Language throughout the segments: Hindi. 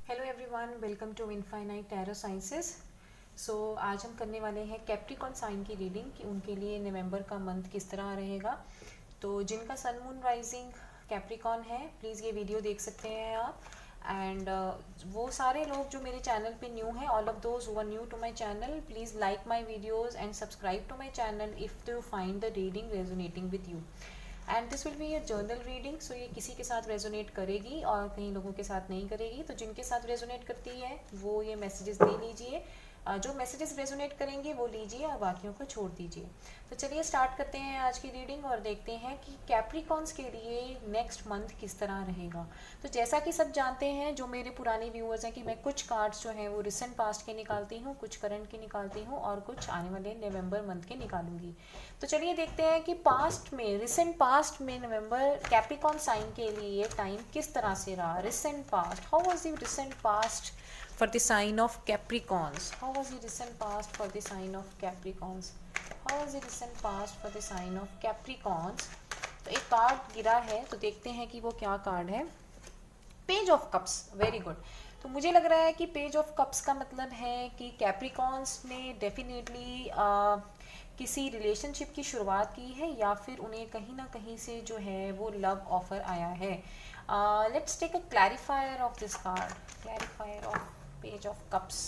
Hello everyone, welcome to infinite tarot sciences. आज हम करने वाले हैं कैप्रिकॉन साइन की रीडिंग कि उनके लिए नवंबर का मंथ किस तरह रहेगा। तो जिनका सन मून राइजिंग कैप्रिकॉन है, प्लीज़ ये वीडियो देख सकते हैं आप। एंड वो सारे लोग जो मेरे चैनल पे न्यू हैं, all of those who are new to my channel, please like my videos and subscribe to my channel if you find the reading resonating with you. And this will be a journal reading, so ये किसी के साथ रेजोनेट करेगी और कई लोगों के साथ नहीं करेगी। तो जिनके साथ रेजोनेट करती है वो ये मैसेजेस दे लीजिए, जो मैसेजेस रेजोनेट करेंगे वो लीजिए और बाकियों को छोड़ दीजिए। तो चलिए स्टार्ट करते हैं आज की रीडिंग और देखते हैं कि कैप्रिकॉन्स के लिए नेक्स्ट मंथ किस तरह रहेगा। तो जैसा कि सब जानते हैं, जो मेरे पुराने व्यूअर्स हैं, कि मैं कुछ कार्ड्स जो हैं वो रिसेंट पास्ट के निकालती हूँ, कुछ करंट के निकालती हूँ और कुछ आने वाले नवंबर मंथ के निकालूंगी। तो चलिए देखते हैं कि पास्ट में, रिसेंट पास्ट में नवंबर कैप्रिकॉन साइन के लिए टाइम किस तरह से रहा। Recent past, how was the recent past for the sign of Capricorns? How was the recent past for the sign of Capricorns? How was the recent past for the sign of Capricorns? तो एक कार्ड गिरा है, तो देखते हैं कि वो क्या कार्ड है। Page of cups, very good. तो मुझे लग रहा है कि पेज ऑफ कप्स का मतलब है कि कैप्रिकॉन्स ने डेफिनेटली किसी रिलेशनशिप की शुरुआत की है या फिर उन्हें कहीं ना कहीं से जो है वो लव ऑफर आया है। Let's take a clarifier of this card, clarifier of page of cups.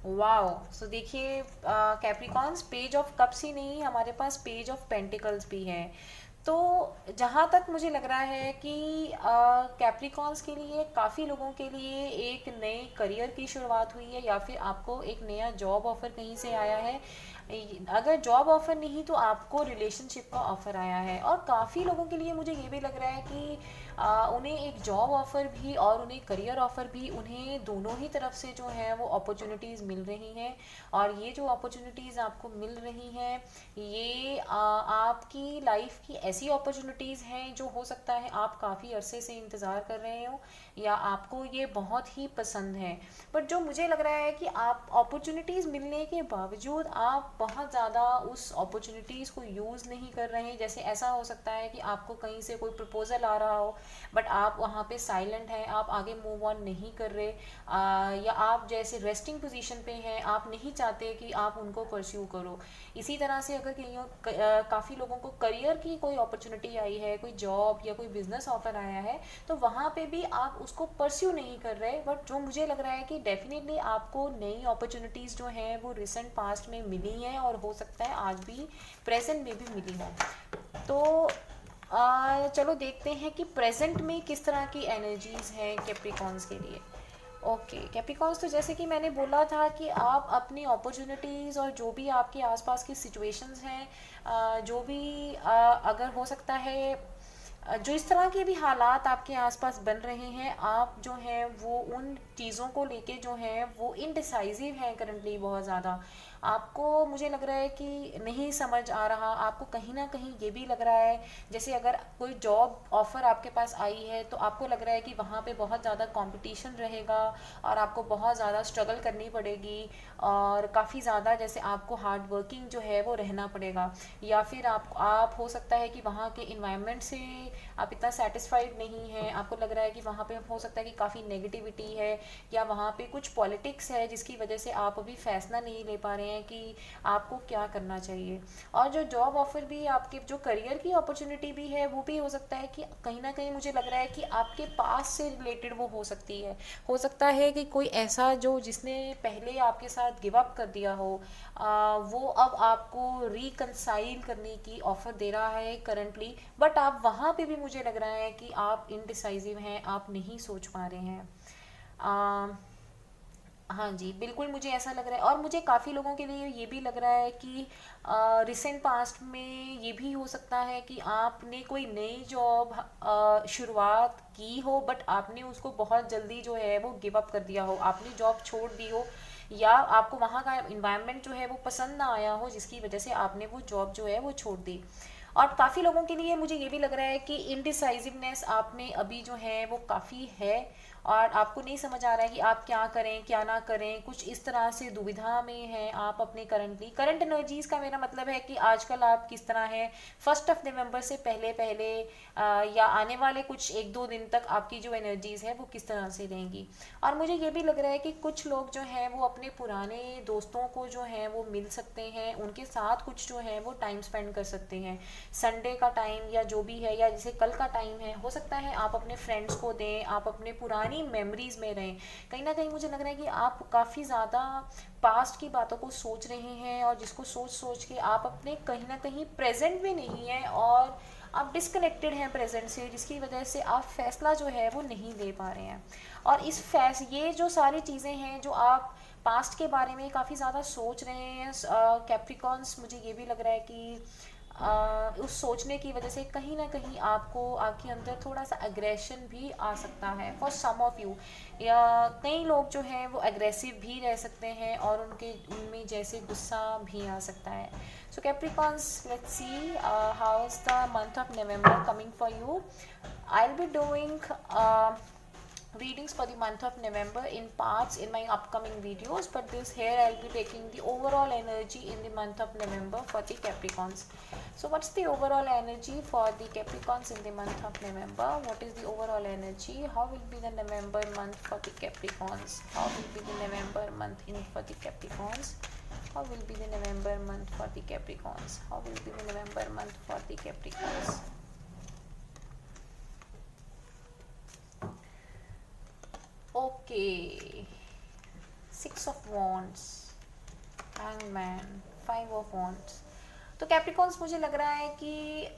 Wow, so देखिए कैप्रिकॉन्स, पेज ऑफ कप्स ही नहीं, हमारे पास पेज ऑफ पेंटिकल्स भी है। तो जहाँ तक मुझे लग रहा है कि कैप्रिकॉन्स के लिए, काफ़ी लोगों के लिए एक नए करियर की शुरुआत हुई है या फिर आपको एक नया जॉब ऑफर कहीं से आया है। अगर जॉब ऑफर नहीं तो आपको रिलेशनशिप का ऑफर आया है। और काफ़ी लोगों के लिए मुझे ये भी लग रहा है कि उन्हें एक जॉब ऑफर भी और उन्हें करियर ऑफर भी, उन्हें दोनों ही तरफ से जो है वो अपॉर्चुनिटीज़ मिल रही हैं। और ये जो अपॉर्चुनिटीज़ आपको मिल रही हैं, ये आपकी लाइफ की ऐसी अपॉर्चुनिटीज़ हैं जो हो सकता है आप काफ़ी अरसे से इंतज़ार कर रहे हो या आपको ये बहुत ही पसंद है। बट जो मुझे लग रहा है कि आप अपॉर्चुनिटीज़ मिलने के बावजूद आप बहुत ज़्यादा उस अपॉर्चुनिटीज़ को यूज़ नहीं कर रहे हैं। जैसे ऐसा हो सकता है कि आपको कहीं से कोई प्रपोजल आ रहा हो बट आप वहाँ पे साइलेंट हैं, आप आगे मूव ऑन नहीं कर रहे, या आप जैसे रेस्टिंग पोजीशन पे हैं, आप नहीं चाहते कि आप उनको परस्यू करो। इसी तरह से अगर काफ़ी लोगों को करियर की कोई अपॉर्चुनिटी आई है, कोई जॉब या कोई बिजनेस ऑफर आया है, तो वहाँ पे भी आप उसको परस्यू नहीं कर रहे। बट जो मुझे लग रहा है कि डेफिनेटली आपको नई अपॉर्चुनिटीज़ जो हैं वो रिसेंट पास्ट में मिली हैं और हो सकता है आज भी प्रेजेंट में भी मिली हों। तो चलो देखते हैं कि प्रेजेंट में किस तरह की एनर्जीज हैं कैप्रिकॉन्स के लिए। ओके कैप्रिकॉन्स, तो जैसे कि मैंने बोला था कि आप अपनी अपॉर्चुनिटीज़ और जो भी आपके आसपास की सिचुएशंस हैं, जो भी अगर हो सकता है, जो इस तरह के भी हालात आपके आसपास बन रहे हैं, आप जो हैं वो उन चीज़ों को लेके जो हैं वो इनडिसाइजिव हैं करंटली बहुत ज़्यादा। आपको मुझे लग रहा है कि नहीं समझ आ रहा, आपको कहीं ना कहीं ये भी लग रहा है जैसे अगर कोई जॉब ऑफर आपके पास आई है तो आपको लग रहा है कि वहाँ पे बहुत ज़्यादा कंपटीशन रहेगा और आपको बहुत ज़्यादा स्ट्रगल करनी पड़ेगी और काफ़ी ज़्यादा जैसे आपको हार्ड वर्किंग जो है वो रहना पड़ेगा। या फिर आप हो सकता है कि वहाँ के इन्वायरमेंट से आप इतना सेटिस्फाइड नहीं हैं, आपको लग रहा है कि वहाँ पे हो सकता है कि काफ़ी नेगेटिविटी है या वहाँ पे कुछ पॉलिटिक्स है जिसकी वजह से आप अभी फैसला नहीं ले पा रहे हैं कि आपको क्या करना चाहिए। और जो जॉब ऑफर भी, आपके जो करियर की अपॉर्चुनिटी भी है, वो भी हो सकता है कि कहीं ना कहीं मुझे लग रहा है कि आपके पास से रिलेटेड वो हो सकती है। हो सकता है कि कोई ऐसा जो जिसने पहले आपके साथ गिव अप कर दिया हो, वो अब आपको रिकंसाइल करने की ऑफ़र दे रहा है करंटली। बट आप वहाँ पे भी मुझे लग रहा है कि आप इनडिसाइजिव हैं, आप नहीं सोच पा रहे हैं। हाँ जी, बिल्कुल मुझे ऐसा लग रहा है। और मुझे काफ़ी लोगों के लिए ये भी लग रहा है कि रिसेंट पास्ट में ये भी हो सकता है कि आपने कोई नई जॉब शुरुआत की हो बट आपने उसको बहुत जल्दी जो है वो गिव अप कर दिया हो, आपने जॉब छोड़ दी हो या आपको वहाँ का इन्वायरमेंट जो है वो पसंद ना आया हो जिसकी वजह से आपने वो जॉब जो है वो छोड़ दी। और काफ़ी लोगों के लिए मुझे ये भी लग रहा है कि इनडिसाइजिवनेस आप में अभी जो है वो काफ़ी है, और आपको नहीं समझ आ रहा है कि आप क्या करें क्या ना करें, कुछ इस तरह से दुविधा में हैं आप अपने करंट एनर्जीज का मेरा मतलब है कि आजकल आप किस तरह है, 1 नवंबर से पहले पहले या आने वाले कुछ 1-2 दिन तक आपकी जो एनर्जीज है वो किस तरह से रहेंगी। और मुझे ये भी लग रहा है कि कुछ लोग जो हैं वो अपने पुराने दोस्तों को जो है वो मिल सकते हैं, उनके साथ कुछ जो है वो टाइम स्पेंड कर सकते हैं, संडे का टाइम या जो भी है, या जैसे कल का टाइम है, हो सकता है आप अपने फ्रेंड्स को दें, आप अपने पुरानी मेमोरीज में रहें। कहीं ना कहीं मुझे लग रहा है कि आप काफ़ी ज़्यादा पास्ट की बातों को सोच रहे हैं, और जिसको सोच सोच के आप अपने कहीं ना कहीं प्रेजेंट में नहीं हैं, और आप डिस्कनेक्टेड हैं प्रेजेंट से, जिसकी वजह से आप फैसला जो है वो नहीं ले पा रहे हैं। और ये जो सारी चीज़ें हैं जो आप पास्ट के बारे में काफ़ी ज़्यादा सोच रहे हैं कैप्रिकॉन्स, मुझे ये भी लग रहा है कि उस सोचने की वजह से कहीं ना कहीं आपको आपके अंदर थोड़ा सा एग्रेशन भी आ सकता है फॉर सम ऑफ यू, या कई लोग जो हैं वो एग्रेसिव भी रह सकते हैं और उनमें जैसे गुस्सा भी आ सकता है। So Capricorns, let's see how is the month of November coming for you. I will be doing readings for the month of November in parts in my upcoming videos, but this here I'll be taking the overall energy in the month of November for the Capricorns. So what's the overall energy for the Capricorns in the month of November? What is the overall energy? How will be the November month for the Capricorns? How will be the November month for the Capricorns? How will be the November month for the Capricorns? How will be the November month for the Capricorns? Okay, 6 of Wands, Hangman, 5 of Wands। तो कैप्रिकॉन्स मुझे लग रहा है कि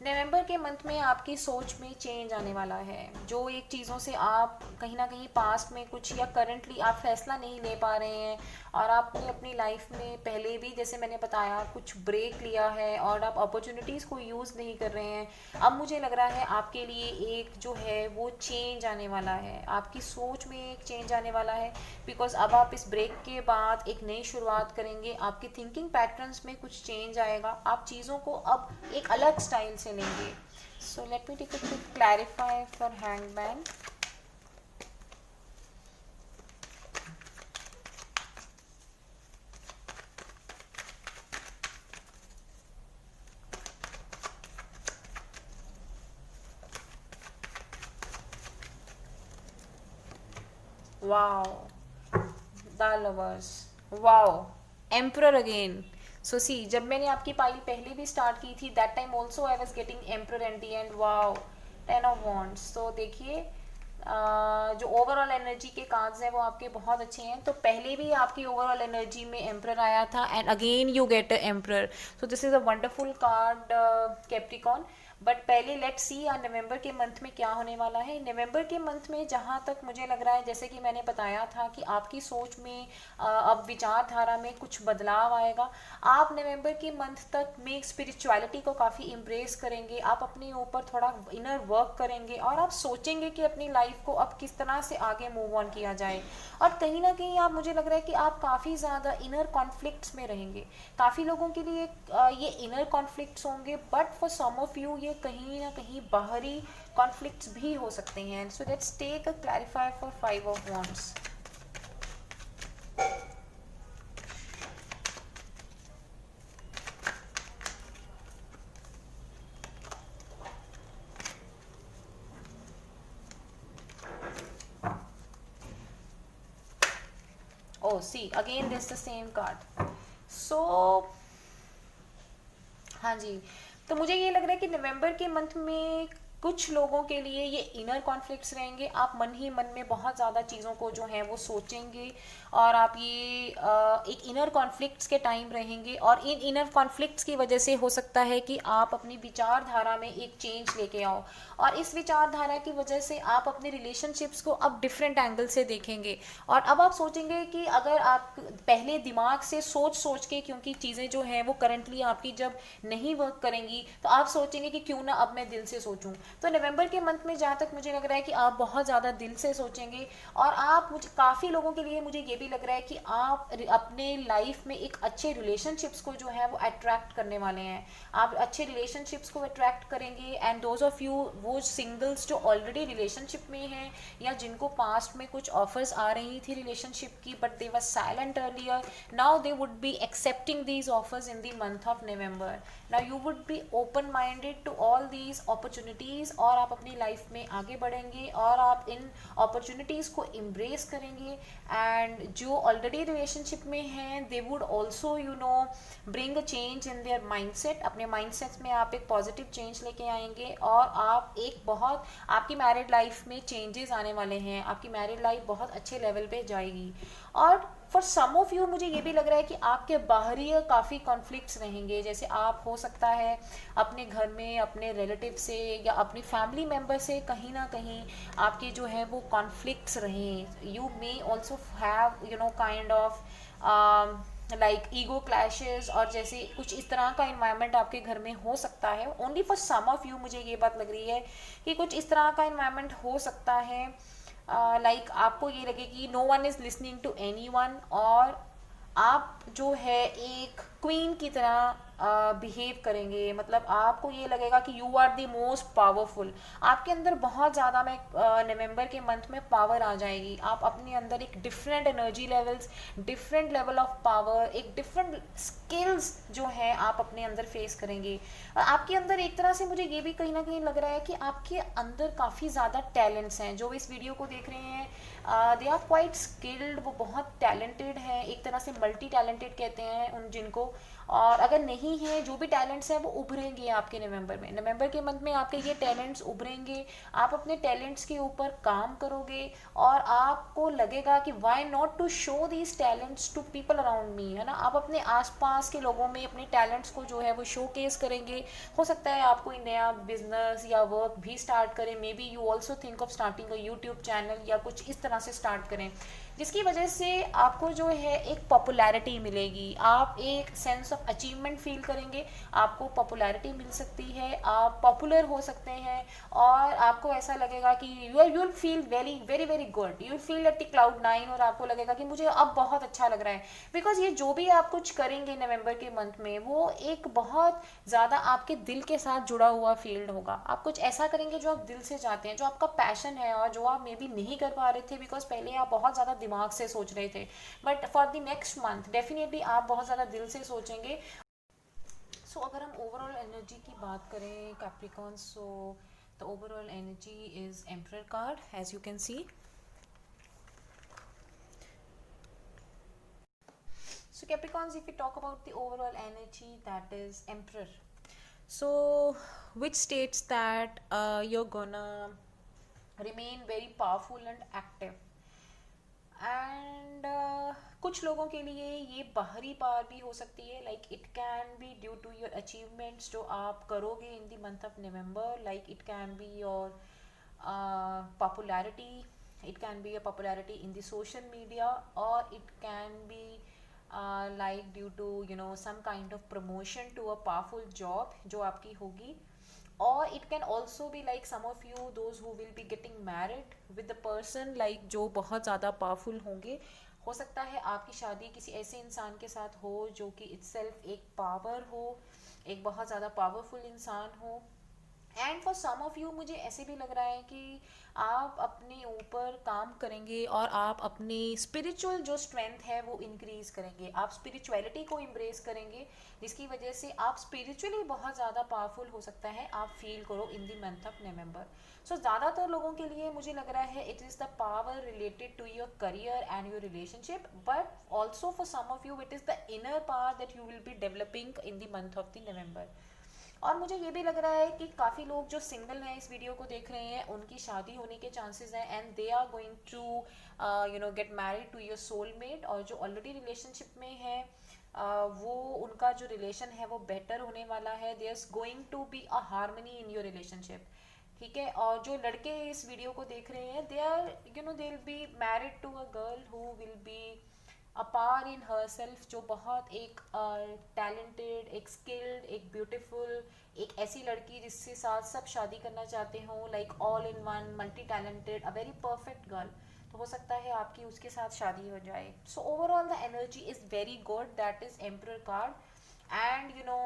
नवंबर के मंथ में आपकी सोच में चेंज आने वाला है। जो एक चीज़ों से आप कहीं ना कहीं पास्ट में कुछ या करंटली आप फैसला नहीं ले पा रहे हैं, और आपने अपनी लाइफ में पहले भी जैसे मैंने बताया कुछ ब्रेक लिया है और आप अपॉर्चुनिटीज़ को यूज़ नहीं कर रहे हैं, अब मुझे लग रहा है आपके लिए एक जो है वो चेंज आने वाला है, आपकी सोच में एक चेंज आने वाला है। बिकॉज अब आप इस ब्रेक के बाद एक नई शुरुआत करेंगे, आपकी थिंकिंग पैटर्न्स में कुछ चेंज आएगा, आप चीज़ों को अब एक अलग स्टाइल से लेंगे। So let me take a quick clarify for hangman. Wow, the lovers, wow, emperor again. So see, जब मैंने आपकी पाइल पहले भी स्टार्ट की थी that time also I was getting emperor and the end wow, 10 of Wands। तो देखिए जो ओवरऑल एनर्जी के कार्ड्स हैं वो आपके बहुत अच्छे हैं। तो पहले भी आपकी ओवरऑल एनर्जी में एम्परर आया था and again you get a emperor. So this is a wonderful card Capricorn. But पहले लेट्स सी नवंबर के मंथ में क्या होने वाला है। नवंबर के मंथ में जहाँ तक मुझे लग रहा है, जैसे कि मैंने बताया था कि आपकी सोच में अब विचारधारा में कुछ बदलाव आएगा। आप नवंबर के मंथ तक में स्पिरिचुअलिटी को काफ़ी इम्प्रेस करेंगे, आप अपने ऊपर थोड़ा इनर वर्क करेंगे और आप सोचेंगे कि अपनी लाइफ को अब किस तरह से आगे मूव ऑन किया जाए। और कहीं ना कहीं आप, मुझे लग रहा है कि आप काफ़ी ज़्यादा इनर कॉन्फ्लिक्ट्स में रहेंगे। काफ़ी लोगों के लिए ये इनर कॉन्फ्लिक्ट्स होंगे, but for some of you ये कहीं ना कहीं बाहरी कॉन्फ्लिक्ट्स भी हो सकते हैं। So let's take a clarify for 5 of Wands। Oh, see, again this the same card. So हाँ जी, तो मुझे ये लग रहा है कि नवंबर के मंथ में कुछ लोगों के लिए ये इनर कॉन्फ्लिक्ट्स रहेंगे। आप मन ही मन में बहुत ज़्यादा चीज़ों को जो है वो सोचेंगे, और आप ये एक इनर कॉन्फ्लिक्ट्स के टाइम रहेंगे, और इन इनर कॉन्फ्लिक्ट्स की वजह से हो सकता है कि आप अपनी विचारधारा में एक चेंज लेके आओ, और इस विचारधारा की वजह से आप अपने रिलेशनशिप्स को अब डिफरेंट एंगल से देखेंगे। और अब आप सोचेंगे कि अगर आप पहले दिमाग से सोच सोच के, क्योंकि चीज़ें जो हैं वो करंटली आपकी जब नहीं वर्क करेंगी, तो आप सोचेंगे कि क्यों ना अब मैं दिल से सोचूं। तो नवंबर के मंथ में जहाँ तक मुझे लग रहा है कि आप बहुत ज़्यादा दिल से सोचेंगे, और आप मुझे काफ़ी लोगों के लिए मुझे ये भी लग रहा है कि आप अपने लाइफ में एक अच्छे रिलेशनशिप्स को जो है वो अट्रैक्ट करने वाले हैं। आप अच्छे रिलेशनशिप्स को अट्रैक्ट करेंगे, एंड दोज ऑफ यू, वो सिंगल्स जो ऑलरेडी रिलेशनशिप में हैं या जिनको पास्ट में कुछ ऑफर्स आ रही थी रिलेशनशिप की but they were silent earlier, now they would be accepting these offers in the month of November. Now you would be open minded to all these opportunities, और आप अपनी लाइफ में आगे बढ़ेंगे और आप इन अपॉर्चुनिटीज़ को embrace करेंगे। एंड जो ऑलरेडी रिलेशनशिप में हैं they would also bring a change in their mindset. अपने माइंडसेट में आप एक पॉजिटिव चेंज लेके आएंगे, और आप एक बहुत, आपकी मैरिड लाइफ में चेंजेस आने वाले हैं, आपकी मैरिड लाइफ बहुत अच्छे लेवल पे जाएगी। और फॉर सम ऑफ यू मुझे ये भी लग रहा है कि आपके बाहरी काफ़ी कॉन्फ्लिक्ट्स रहेंगे, जैसे आप हो सकता है अपने घर में अपने रिलेटिव से या अपनी फैमिली मेम्बर से कहीं ना कहीं आपके जो है वो कॉन्फ्लिक्ट्स रहें। You may also have kind of like ego clashes, और जैसे कुछ इस तरह का इन्वायरमेंट आपके घर में हो सकता है। Only for some of you मुझे ये बात लग रही है कि कुछ इस तरह का इन्वायरमेंट हो सकता है, लाइक आपको ये लगे कि no one is listening to anyone, और आप जो है एक क्वीन की तरह बिहेव करेंगे। मतलब आपको ये लगेगा कि you are the most powerful. आपके अंदर बहुत ज़्यादा में नवंबर के मंथ में पावर आ जाएगी। आप अपने अंदर एक different energy levels, different level of power, एक डिफरेंट स्किल्स जो है आप अपने अंदर फेस करेंगे। और आपके अंदर एक तरह से मुझे ये भी कहीं ना कहीं लग रहा है कि आपके अंदर काफ़ी ज़्यादा टैलेंट्स हैं। जो इस वीडियो को देख रहे हैं दे आर क्वाइट स्किल्ड, वो बहुत टैलेंटेड हैं, एक तरह से मल्टी टैलेंटेड कहते हैं उन जिनको। और अगर नहीं है, जो भी टैलेंट्स हैं वो उभरेंगे आपके नवंबर में। नवंबर के मंथ में आपके ये टैलेंट्स उभरेंगे, आप अपने टैलेंट्स के ऊपर काम करोगे, और आपको लगेगा कि why not to show these talents to people around me, है ना। आप अपने आसपास के लोगों में अपने टैलेंट्स को जो है वो शोकेस करेंगे। हो सकता है आप कोई नया बिजनेस या वर्क भी स्टार्ट करें, may be you also think of starting a YouTube channel या कुछ इस तरह से स्टार्ट करें, जिसकी वजह से आपको जो है एक पॉपुलैरिटी मिलेगी, आप एक सेंस ऑफ अचीवमेंट फील करेंगे, आपको पॉपुलैरिटी मिल सकती है, आप पॉपुलर हो सकते हैं, और आपको ऐसा लगेगा कि you will feel very very very good, you will feel at the cloud 9, और आपको लगेगा कि मुझे अब बहुत अच्छा लग रहा है। बिकॉज ये जो भी आप कुछ करेंगे नवंबर के मंथ में वो एक बहुत ज़्यादा आपके दिल के साथ जुड़ा हुआ फील्ड होगा। आप कुछ ऐसा करेंगे जो आप दिल से चाहते हैं, जो आपका पैशन है, और जो आप मे बी नहीं कर पा रहे थे बिकॉज पहले आप बहुत ज़्यादा दिमाग से सोच रहे थे, but for the next month definitely आप बहुत ज़्यादा दिल से सोचेंगे। सो अगर हम ओवरऑल एनर्जी की बात करें Capricorn, so the overall energy is emperor card, as you can see. So Capricorns, if we talk about the overall energy, that is Emperor. So which states that you're gonna remain very powerful and active. And कुछ लोगों के लिए ये बाहरी पावर भी हो सकती है, like it can be due to your achievements जो आप करोगे in the month of November, like it can be your popularity, it can be a popularity in the social media, or it can be like due to some kind of promotion to a powerful job जो आपकी होगी, or it can also be like some of you those who will be getting married with the person like जो बहुत ज़्यादा पावरफुल होंगे। हो सकता है आपकी शादी किसी ऐसे इंसान के साथ हो जो कि इटसेल्फ एक पावर हो, एक बहुत ज़्यादा पावरफुल इंसान हो। And for some of you मुझे ऐसे भी लग रहा है कि आप अपने ऊपर काम करेंगे और आप अपनी स्पिरिचुअल जो स्ट्रेंथ है वो इंक्रीज करेंगे, आप स्पिरिचुअलिटी को इम्ब्रेस करेंगे, जिसकी वजह से आप स्पिरिचुअली बहुत ज़्यादा पावरफुल हो सकता है आप फील करो in the month of November. So ज़्यादातर लोगों के लिए मुझे लग रहा है it is the power related to your career and your relationship, but also for some of you it is the inner power that you will be developing in the month of the November. और मुझे ये भी लग रहा है कि काफ़ी लोग जो सिंगल हैं इस वीडियो को देख रहे हैं उनकी शादी होने के चांसेस हैं, and they are going to get married to your soulmate. और जो ऑलरेडी रिलेशनशिप में है वो उनका जो रिलेशन है वो बेटर होने वाला है, there is going to be a harmony in your relationship. ठीक है, और जो लड़के इस वीडियो को देख रहे हैं they are they will be married to a girl who will be a power in herself, जो बहुत एक टैलेंटेड, एक स्किल्ड, एक ब्यूटीफुल, एक ऐसी लड़की जिससे साथ सब शादी करना चाहते हों, like all in one, multi talented, a very perfect girl. तो हो सकता है आपकी उसके साथ शादी हो जाए। So overall the energy is very good, that is emperor card. And you know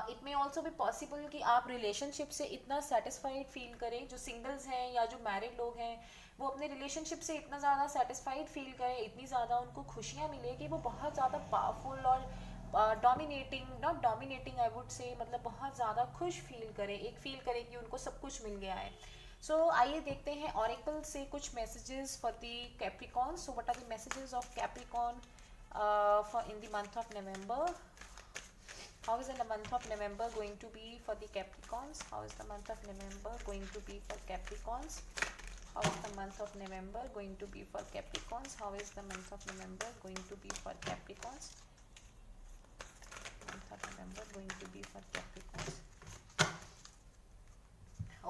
it may also भी पॉसिबल कि आप रिलेशनशिप से इतना सेटिस्फाइड फील करें, जो सिंगल्स हैं या जो मैरिड लोग हैं, वो अपने रिलेशनशिप से इतना ज़्यादा सेटिस्फाइड फील करें, इतनी ज़्यादा उनको खुशियाँ मिले कि वो बहुत ज़्यादा पावरफुल और dominating, not dominating I would say, मतलब बहुत ज़्यादा खुश फील करें, एक फील करें कि उनको सब कुछ मिल गया है। सो आइए देखते हैं ऑरेकल से कुछ messages for the Capricorn. So what are the messages of Capricorn for in the month of November? How is the month of November going to be for the Capricorns? How is the month of November going to be for Capricorns? How is the month of November going to be for Capricorns? How is the month of November going to be for Capricorns? Month of November going to be for Capricorns.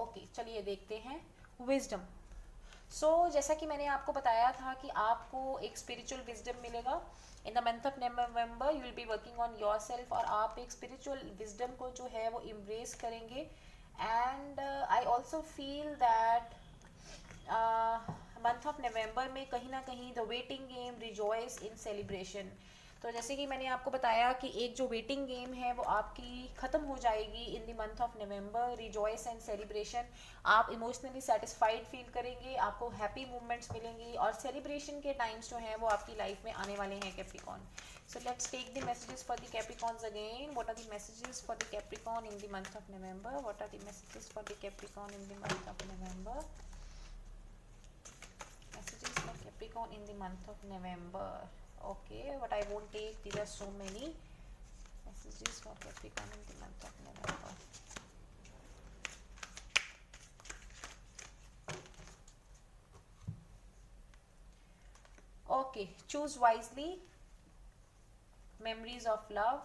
Okay, चलिए देखते हैं विजडम। जैसा कि मैंने आपको बताया था कि आपको एक स्पिरिचुअल विजडम मिलेगा इन the month of November. You will be working on your self, और आप एक स्पिरिचुअल विजडम को जो है वो इम्ब्रेस करेंगे। And I also feel that month of नवंबर में कहीं ना कहीं the waiting game rejoice in celebration. तो जैसे कि मैंने आपको बताया कि एक जो वेटिंग गेम है वो आपकी ख़त्म हो जाएगी इन the month of November. Rejoice and celebration, आप इमोशनली सेटिस्फाइड फील करेंगे, आपको हैप्पी मोमेंट्स मिलेंगी, और सेलिब्रेशन के टाइम्स जो हैं वो आपकी लाइफ में आने वाले हैं Capricorn. So let's take the messages for the Capricorns again. What are the messages for the Capricorn in the month of November? What are the messages for the Capricorn in the month of November? Messages for Capricorn in the month of November. Okay, but I won't take, these are so many messages for Capricorn in the month of November. Okay, choose wisely, memories of love,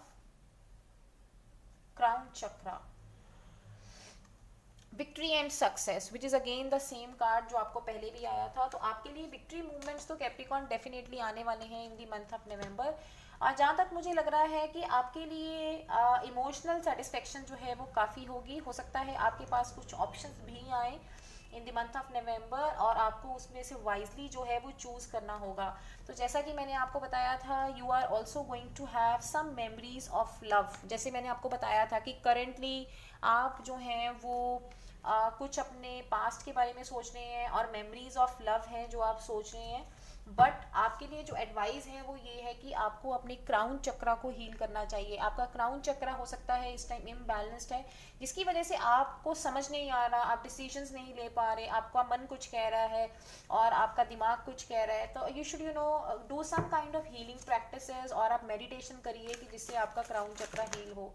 crown chakra, victory and success, which is again the same card जो आपको पहले भी आया था। तो आपके लिए विक्ट्री मूवमेंट्स तो कैप्रिकॉन डेफिनेटली आने वाले हैं इन दी मंथ ऑफ नवंबर। और जहाँ तक मुझे लग रहा है कि आपके लिए इमोशनल सेटिस्फेक्शन जो है वो काफ़ी होगी। हो सकता है आपके पास कुछ ऑप्शंस भी आए इन द मंथ ऑफ नवंबर, और आपको उसमें से वाइजली जो है वो चूज़ करना होगा। तो जैसा कि मैंने आपको बताया था, you are also going to have some memories of love. जैसे मैंने आपको बताया था कि करेंटली आप जो हैं वो कुछ अपने पास्ट के बारे में सोच रहे हैं, और मेमोरीज ऑफ लव हैं जो आप सोच रहे हैं। बट आपके लिए जो एडवाइस है वो ये है कि आपको अपने क्राउन चक्रा को हील करना चाहिए। आपका क्राउन चक्रा हो सकता है इस टाइम इम्बैलेंस्ड है, जिसकी वजह से आपको समझ नहीं आ रहा, आप डिसीजंस नहीं ले पा रहे, आपका मन कुछ कह रहा है और आपका दिमाग कुछ कह रहा है। तो you should do some kind of healing practices, और आप मेडिटेशन करिए कि जिससे आपका क्राउन चक्रा हील हो।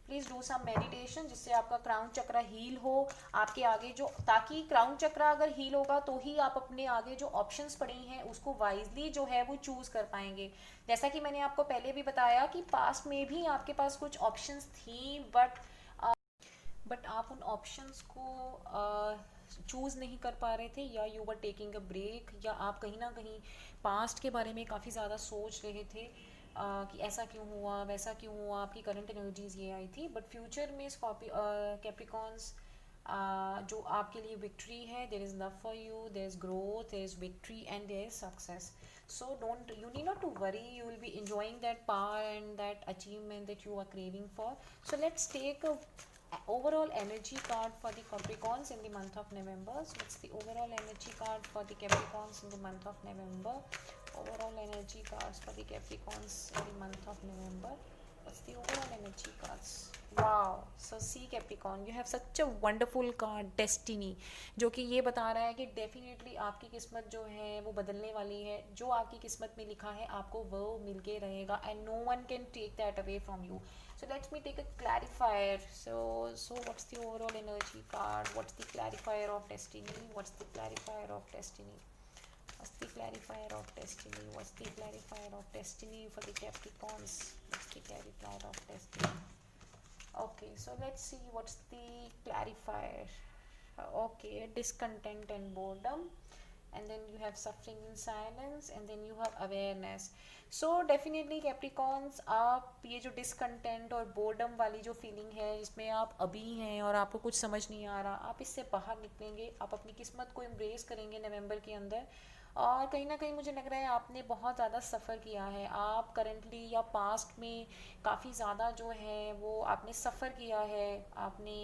प्लीज़ डू सम मेडिटेशन जिससे आपका क्राउन चक्र हील हो। आपके आगे जो, ताकि क्राउन चक्र अगर हील होगा तो ही आप अपने आगे जो ऑप्शंस पड़ी हैं उसको वाइजली जो है वो चूज़ कर पाएंगे। जैसा कि मैंने आपको पहले भी बताया कि पास्ट में भी आपके पास कुछ ऑप्शंस थी, बट आप उन ऑप्शंस को चूज़ नहीं कर पा रहे थे, या you were taking a break, या आप कहीं ना कहीं पास्ट के बारे में काफ़ी ज़्यादा सोच रहे थे कि ऐसा क्यों हुआ, वैसा क्यों हुआ, आपकी करंट एनर्जीज ये आई थी। बट फ्यूचर में कैप्रिकॉन्स जो आपके लिए विक्ट्री है, there is love for you, there is growth, there is victory and there is success. So you need not to worry, you will be enjoying that power and that achievement that you are craving for. So let's take a overall energy card for the Capricorns in the month of November. So what's the overall energy card for the Capricorns in the month of November? Overall energy cards for the Capricorns in the month of November. What's the overall energy cards? Wow, so see Capricorn, you have such a wonderful card, Destiny, जो कि ये बता रहा है कि डेफिनेटली आपकी किस्मत जो है वो बदलने वाली है। जो आपकी किस्मत में लिखा है आपको वो मिल के रहेगा, and no one can take that away from you. So let me take a clarifier. So what's the overall energy card? What's the clarifier of destiny? What's the clarifier of destiny? What's the clarifier of destiny? What's the clarifier of destiny for the Capricorns? What's the clarifier of destiny? Okay, so let's see what's the clarifier. Okay, discontent and boredom. and then you have suffering in silence, and then you have awareness. So definitely Capricorns, आप ये जो डिसकंटेंट और बोर्डम वाली जो फीलिंग है जिसमें आप अभी हैं और आपको कुछ समझ नहीं आ रहा, आप इससे बाहर निकलेंगे, आप अपनी किस्मत को एम्ब्रेस करेंगे नवंबर के अंदर। और कहीं ना कहीं मुझे लग रहा है आपने बहुत ज़्यादा सफ़र किया है, आप करंटली या पास्ट में काफ़ी ज़्यादा जो है वो आपने सफ़र किया है, आपने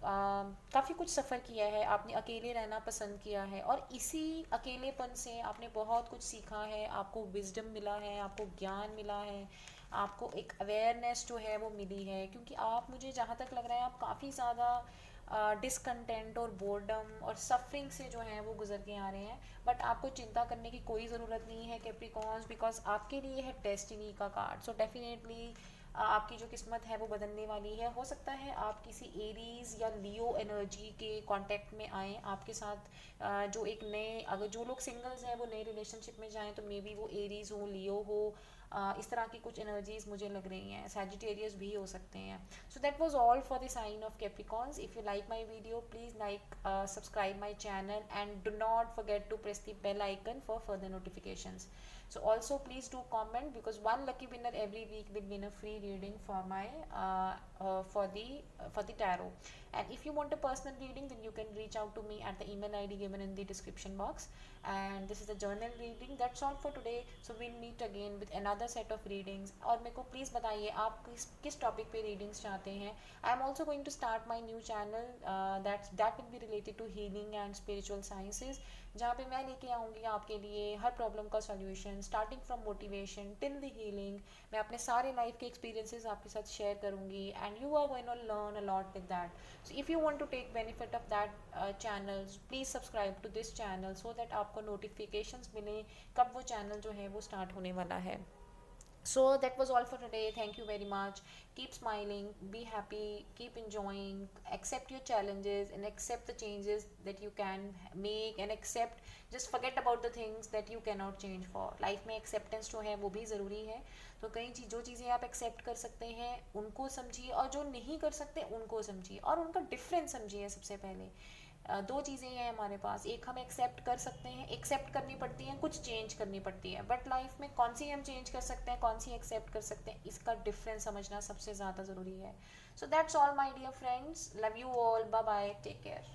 काफ़ी कुछ सफ़र किया है, आपने अकेले रहना पसंद किया है, और इसी अकेलेपन से आपने बहुत कुछ सीखा है, आपको विजडम मिला है, आपको ज्ञान मिला है, आपको एक अवेयरनेस जो है वो मिली है। क्योंकि आप, मुझे जहाँ तक लग रहा है, आप काफ़ी ज़्यादा डिसकंटेंट और बोर्डम और सफरिंग से जो है वो गुजर के आ रहे हैं। बट आपको चिंता करने की कोई ज़रूरत नहीं है कैप्रिकॉर्न्स, बिकॉज आपके लिए है डेस्टिनी का कार्ड। सो डेफिनेटली आपकी जो किस्मत है वो बदलने वाली है। हो सकता है आप किसी एरीज या लियो एनर्जी के कांटेक्ट में आएँ आपके साथ, जो एक नए, अगर जो लोग सिंगल्स हैं वो नए रिलेशनशिप में जाएं तो मे बी वो एरीज हो, लियो हो, इस तरह की कुछ एनर्जीज मुझे लग रही हैं। सैजिटेरियस भी हो सकते हैं। So that was all for the sign of Capricorns. If you like my video, please like, subscribe my channel, and do not forget to press the bell icon for further notifications. So also please do comment, because one lucky winner every week will win a free reading for my for the tarot. And if you want a personal reading, then you can reach out to me at the email id given in the description box. And this is a journal reading. That's all for today. So we'll meet again with another set of readings. और मेरे को प्लीज़ बताइए आप किस टॉपिक पे रीडिंग्स चाहते हैं। I am also going to start my new channel that will be related to healing and spiritual sciences, जहाँ पे मैं लेके आऊँगी आपके लिए हर प्रॉब्लम का solution, starting from motivation till the healing. मैं अपने सारे लाइफ के एक्सपीरियंसेस आपके साथ शेयर करूँगी, and you are going to learn a lot with that. So if you want to take benefit of that channel, please subscribe to this channel so that आपको नोटिफिकेशंस मिले कब वो चैनल जो है वो स्टार्ट होने वाला है। So that was all for today. Thank you very much. Keep smiling, be happy, keep enjoying, accept your challenges and accept the changes that you can make, and accept, just forget about the things that you cannot change for. Life में acceptance जो है वो भी ज़रूरी है। तो कई चीज़, जो चीज़ें आप accept कर सकते हैं उनको समझिए, और जो नहीं कर सकते उनको समझिए, और उनका डिफरेंस समझिए। सबसे पहले दो चीज़ें हैं हमारे पास, एक हम एक्सेप्ट कर सकते हैं, एक्सेप्ट करनी पड़ती हैं, कुछ चेंज करनी पड़ती है। बट लाइफ में कौन सी हम चेंज कर सकते हैं, कौन सी एक्सेप्ट कर सकते हैं, इसका डिफरेंस समझना सबसे ज़्यादा ज़रूरी है। So that's all my dear friends, love you all, bye bye, take care.